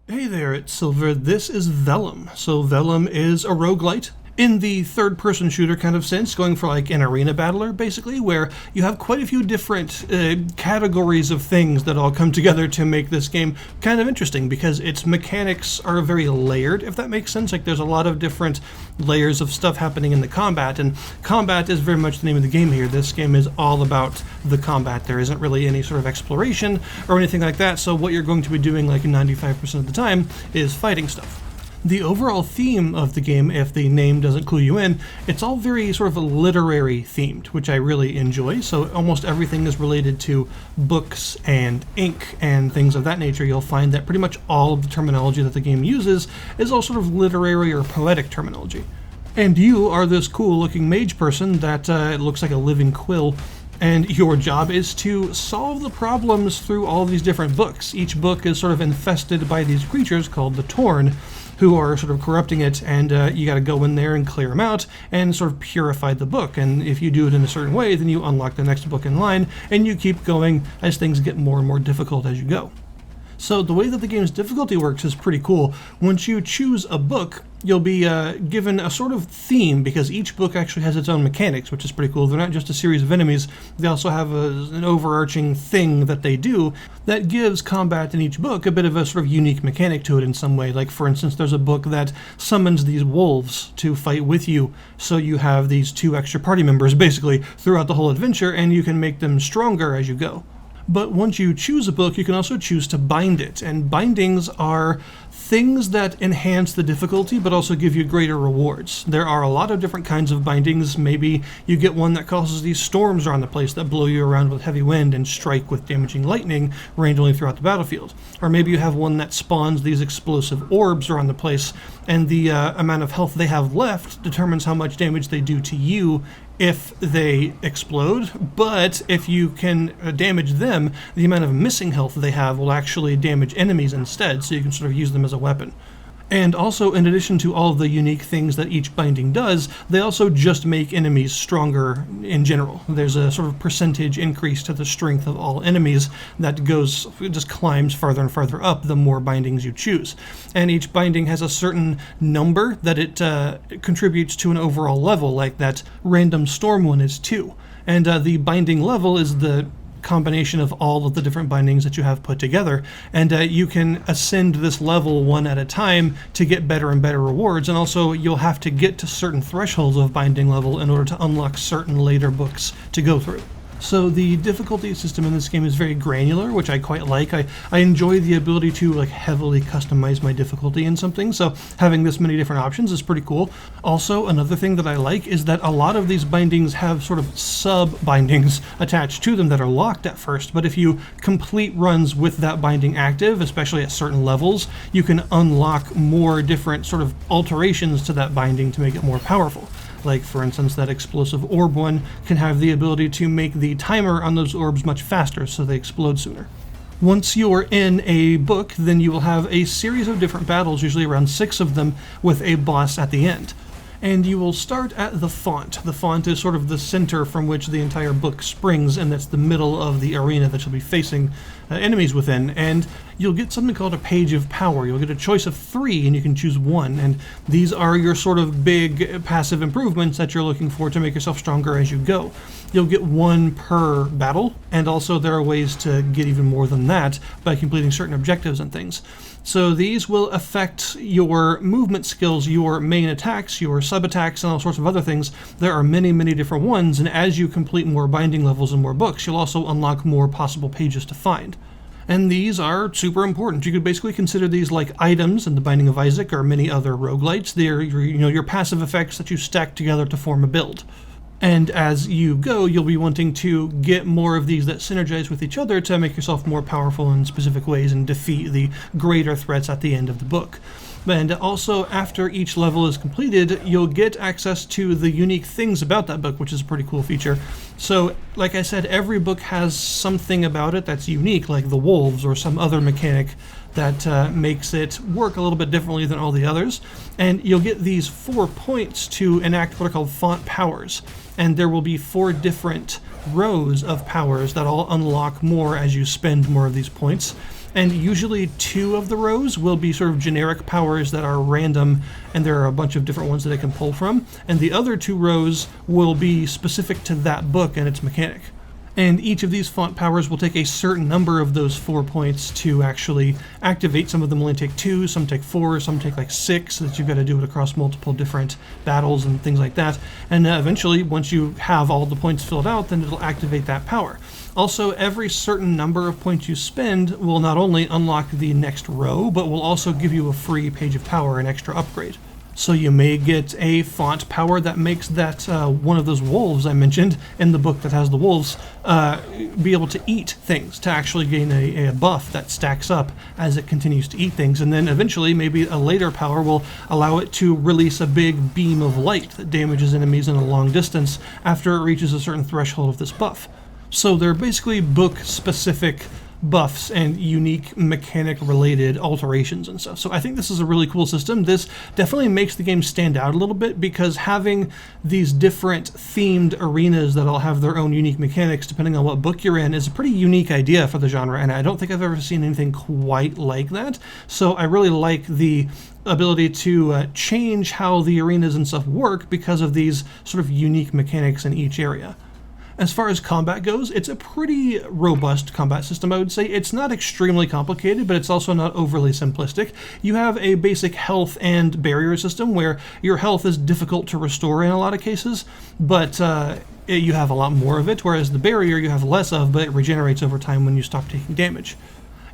Hey there, it's Silver. This is Vellum. So Vellum is a roguelite in the third-person shooter kind of sense, going for like an arena battler, basically, where you have quite a few different categories of things that all come together to make this game kind of interesting, because its mechanics are very layered, if that makes sense. Like, there's a lot of different layers of stuff happening in the combat, and combat is very much the name of the game here. This game is all about the combat. There isn't really any sort of exploration or anything like that, so what you're going to be doing like 95% of the time is fighting stuff. The overall theme of the game, if the name doesn't clue you in, it's all very sort of literary themed, which I really enjoy. So almost everything is related to books and ink and things of that nature. You'll find that pretty much all of the terminology that the game uses is all sort of literary or poetic terminology. And you are this cool looking mage person that looks like a living quill, and your job is to solve the problems through all these different books. Each book is sort of infested by these creatures called the Torn, who are sort of corrupting it, and you got to go in there and clear them out and sort of purify the book. And if you do it in a certain way, then you unlock the next book in line, and you keep going as things get more and more difficult as you go. So the way that the game's difficulty works is pretty cool. Once you choose a book, you'll be given a sort of theme, because each book actually has its own mechanics, which is pretty cool. They're not just a series of enemies, they also have an overarching thing that they do that gives combat in each book a bit of a sort of unique mechanic to it in some way. Like, for instance, there's a book that summons these wolves to fight with you, so you have these two extra party members basically throughout the whole adventure, and you can make them stronger as you go. But once you choose a book, you can also choose to bind it, and bindings are things that enhance the difficulty but also give you greater rewards. There are a lot of different kinds of bindings. Maybe you get one that causes these storms around the place that blow you around with heavy wind and strike with damaging lightning randomly throughout the battlefield. Or maybe you have one that spawns these explosive orbs around the place, and the amount of health they have left determines how much damage they do to you if they explode. But if you can damage them, the amount of missing health they have will actually damage enemies instead, so you can sort of use them as a weapon. And also, in addition to all of the unique things that each binding does, they also just make enemies stronger in general. There's a sort of percentage increase to the strength of all enemies that just climbs farther and farther up the more bindings you choose. And each binding has a certain number that it contributes to an overall level, like that random storm one is 2. And the binding level is the combination of all of the different bindings that you have put together, and you can ascend this level one at a time to get better and better rewards. And also, you'll have to get to certain thresholds of binding level in order to unlock certain later books to go through. So the difficulty system in this game is very granular, which I quite like. I enjoy the ability to like heavily customize my difficulty in something, so having this many different options is pretty cool. Also, another thing that I like is that a lot of these bindings have sort of sub-bindings attached to them that are locked at first, but if you complete runs with that binding active, especially at certain levels, you can unlock more different sort of alterations to that binding to make it more powerful. Like, for instance, that explosive orb one can have the ability to make the timer on those orbs much faster, so they explode sooner. Once you're in a book, then you will have a series of different battles, usually around 6 of them, with a boss at the end. And you will start at the font. The font is sort of the center from which the entire book springs, and that's the middle of the arena that you'll be facing enemies within. And you'll get something called a page of power. You'll get a choice of 3, and you can choose 1. And these are your sort of big passive improvements that you're looking for to make yourself stronger as you go. You'll get 1 per battle, and also there are ways to get even more than that by completing certain objectives and things. So these will affect your movement skills, your main attacks, your sub-attacks, and all sorts of other things. There are many, many different ones, and as you complete more binding levels and more books, you'll also unlock more possible pages to find. And these are super important. You could basically consider these like items in the Binding of Isaac or many other roguelites. They're your passive effects that you stack together to form a build. And as you go, you'll be wanting to get more of these that synergize with each other to make yourself more powerful in specific ways and defeat the greater threats at the end of the book. And also, after each level is completed, you'll get access to the unique things about that book, which is a pretty cool feature. So, like I said, every book has something about it that's unique, like the wolves or some other mechanic that makes it work a little bit differently than all the others. And you'll get these 4 points to enact what are called font powers. And there will be 4 different rows of powers that all unlock more as you spend more of these points. And usually 2 of the rows will be sort of generic powers that are random, and there are a bunch of different ones that it can pull from. And the other 2 rows will be specific to that book and its mechanic. And each of these font powers will take a certain number of those 4 points to actually activate. Some of them only take 2, some take 4, some take like 6, so that you've got to do it across multiple different battles and things like that. And eventually, once you have all the points filled out, then it'll activate that power. Also, every certain number of points you spend will not only unlock the next row, but will also give you a free page of power, an extra upgrade. So you may get a font power that makes that one of those wolves I mentioned in the book that has the wolves be able to eat things, to actually gain a buff that stacks up as it continues to eat things. And then eventually maybe a later power will allow it to release a big beam of light that damages enemies in a long distance after it reaches a certain threshold of this buff. So they're basically book-specific buffs and unique mechanic-related alterations and stuff. So I think this is a really cool system. This definitely makes the game stand out a little bit, because having these different themed arenas that all have their own unique mechanics depending on what book you're in is a pretty unique idea for the genre, and I don't think I've ever seen anything quite like that. So I really like the ability to change how the arenas and stuff work because of these sort of unique mechanics in each area. As far as combat goes, it's a pretty robust combat system, I would say. It's not extremely complicated, but it's also not overly simplistic. You have a basic health and barrier system where your health is difficult to restore in a lot of cases, but you have a lot more of it, whereas the barrier you have less of, but it regenerates over time when you stop taking damage.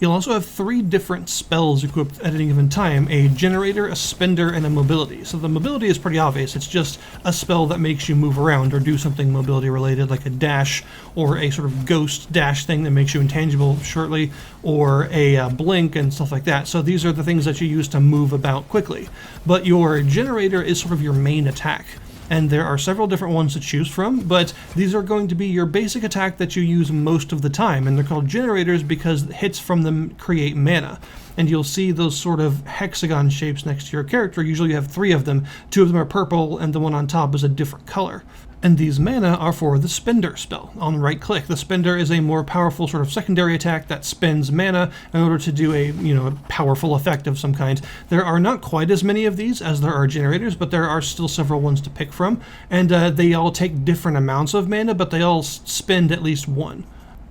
You'll also have 3 different spells equipped at any given time: a generator, a spender, and a mobility. So the mobility is pretty obvious. It's just a spell that makes you move around or do something mobility related, like a dash or a sort of ghost dash thing that makes you intangible shortly, or a blink and stuff like that. So these are the things that you use to move about quickly. But your generator is sort of your main attack. And there are several different ones to choose from, but these are going to be your basic attack that you use most of the time, and they're called generators because hits from them create mana. And you'll see those sort of hexagon shapes next to your character. Usually you have 3 of them. 2 of them are purple, and the one on top is a different color. And these mana are for the Spender spell. On right click, the Spender is a more powerful sort of secondary attack that spends mana in order to do a powerful effect of some kind. There are not quite as many of these as there are generators, but there are still several ones to pick from, and they all take different amounts of mana, but they all spend at least 1.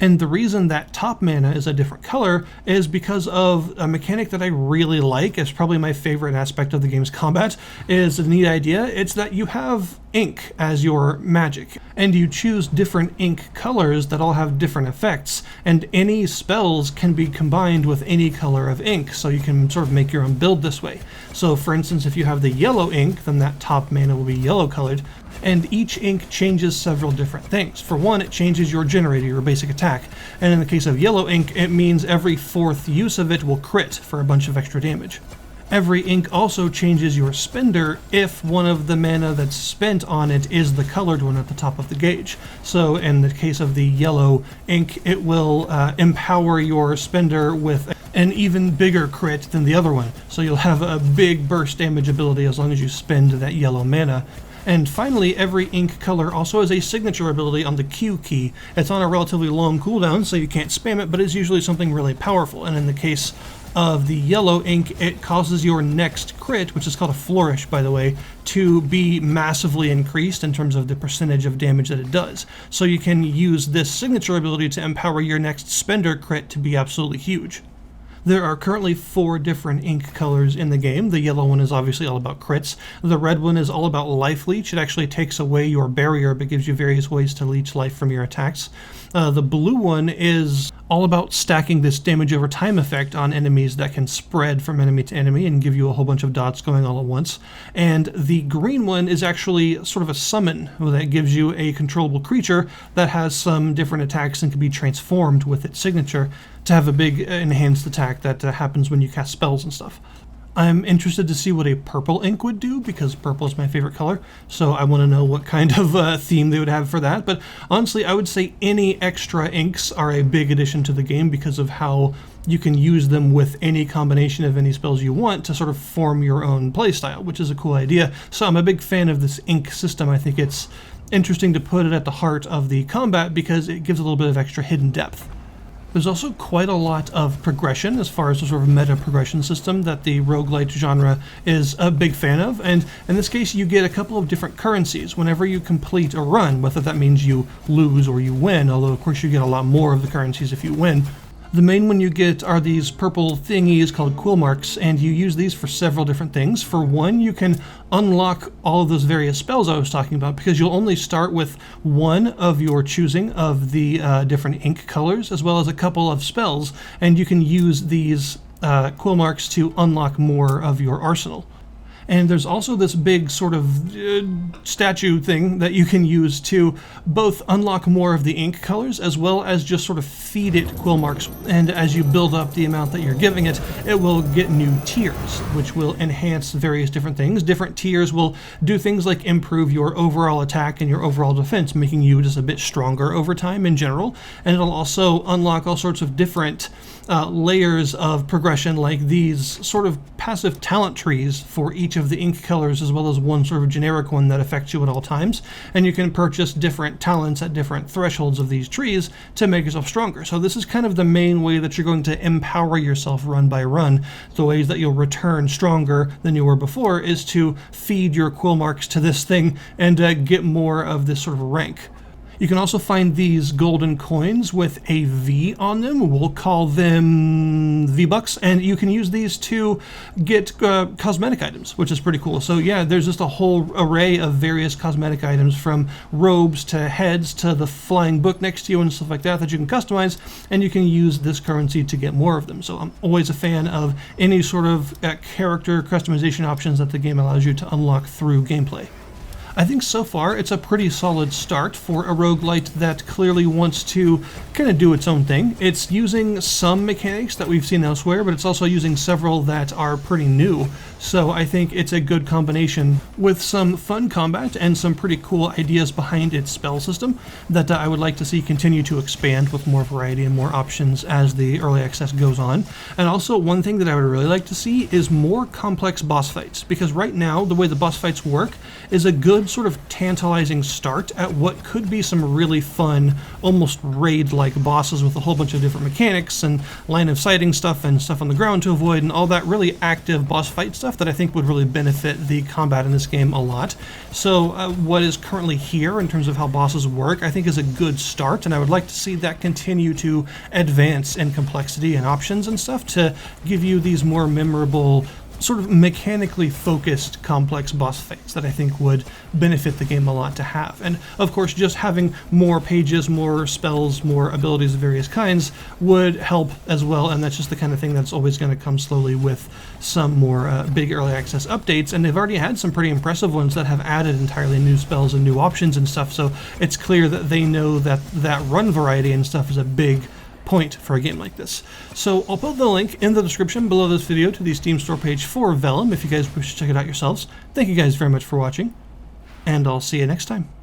And the reason that top mana is a different color is because of a mechanic that I really like. It's probably my favorite aspect of the game's combat. Is a neat idea. It's that you have ink as your magic, and you choose different ink colors that all have different effects, and any spells can be combined with any color of ink, so you can sort of make your own build this way. So for instance, if you have the yellow ink, then that top mana will be yellow colored, and each ink changes several different things. For one, it changes your generator, your basic attack, and in the case of yellow ink, it means every 4th use of it will crit for a bunch of extra damage. Every ink also changes your spender if one of the mana that's spent on it is the colored one at the top of the gauge. So in the case of the yellow ink, it will empower your spender with an even bigger crit than the other one. So you'll have a big burst damage ability as long as you spend that yellow mana. And finally, every ink color also has a signature ability on the Q key. It's on a relatively long cooldown, so you can't spam it, but it's usually something really powerful. And in the case of the yellow ink, it causes your next crit, which is called a flourish, by the way, to be massively increased in terms of the percentage of damage that it does. So you can use this signature ability to empower your next spender crit to be absolutely huge. There are currently 4 different ink colors in the game. The yellow one is obviously all about crits. The red one is all about life leech. It actually takes away your barrier but gives you various ways to leech life from your attacks. The blue one is all about stacking this damage over time effect on enemies that can spread from enemy to enemy and give you a whole bunch of dots going all at once. And the green one is actually sort of a summon that gives you a controllable creature that has some different attacks and can be transformed with its signature to have a big enhanced attack that happens when you cast spells and stuff. I'm interested to see what a purple ink would do, because purple is my favorite color, so I want to know what kind of theme they would have for that. But honestly, I would say any extra inks are a big addition to the game because of how you can use them with any combination of any spells you want to sort of form your own playstyle, which is a cool idea. So I'm a big fan of this ink system. I think it's interesting to put it at the heart of the combat because it gives a little bit of extra hidden depth. There's also quite a lot of progression as far as the sort of meta progression system that the roguelite genre is a big fan of, and in this case you get a couple of different currencies whenever you complete a run, whether that means you lose or you win, although of course you get a lot more of the currencies if you win. The main one you get are these purple thingies called quill marks, and you use these for several different things. For one, you can unlock all of those various spells I was talking about, because you'll only start with one of your choosing of the different ink colors, as well as a couple of spells, and you can use these quill marks to unlock more of your arsenal. And there's also this big sort of statue thing that you can use to both unlock more of the ink colors as well as just sort of feed it quill marks. And as you build up the amount that you're giving it, it will get new tiers, which will enhance various different things. Different tiers will do things like improve your overall attack and your overall defense, making you just a bit stronger over time in general. And it'll also unlock all sorts of different layers of progression, like these sort of passive talent trees for each of the ink colors, as well as one sort of generic one that affects you at all times. And you can purchase different talents at different thresholds of these trees to make yourself stronger. So this is kind of the main way that you're going to empower yourself run by run. The ways that you'll return stronger than you were before is to feed your quill marks to this thing and get more of this sort of rank. You can also find these golden coins with a V on them. We'll call them V-Bucks, and you can use these to get cosmetic items, which is pretty cool. So yeah, there's just a whole array of various cosmetic items, from robes to heads to the flying book next to you and stuff like that you can customize, and you can use this currency to get more of them. So I'm always a fan of any sort of character customization options that the game allows you to unlock through gameplay. I think so far it's a pretty solid start for a roguelite that clearly wants to kind of do its own thing. It's using some mechanics that we've seen elsewhere, but it's also using several that are pretty new. So I think it's a good combination with some fun combat and some pretty cool ideas behind its spell system that I would like to see continue to expand with more variety and more options as the early access goes on. And also one thing that I would really like to see is more complex boss fights, because right now the way the boss fights work is a good sort of tantalizing start at what could be some really fun, almost raid-like bosses with a whole bunch of different mechanics and line of sighting stuff and stuff on the ground to avoid and all that really active boss fight stuff that I think would really benefit the combat in this game a lot. So what is currently here in terms of how bosses work, I think is a good start, and I would like to see that continue to advance in complexity and options and stuff to give you these more memorable, sort of mechanically focused complex boss fights that I think would benefit the game a lot to have. And of course, just having more pages, more spells, more abilities of various kinds would help as well, and that's just the kind of thing that's always going to come slowly with some more big early access updates. And they've already had some pretty impressive ones that have added entirely new spells and new options and stuff, so it's clear that they know that that run variety and stuff is a big point for a game like this. So I'll put the link in the description below this video to the Steam store page for Vellum if you guys wish to check it out yourselves. Thank you guys very much for watching, and I'll see you next time.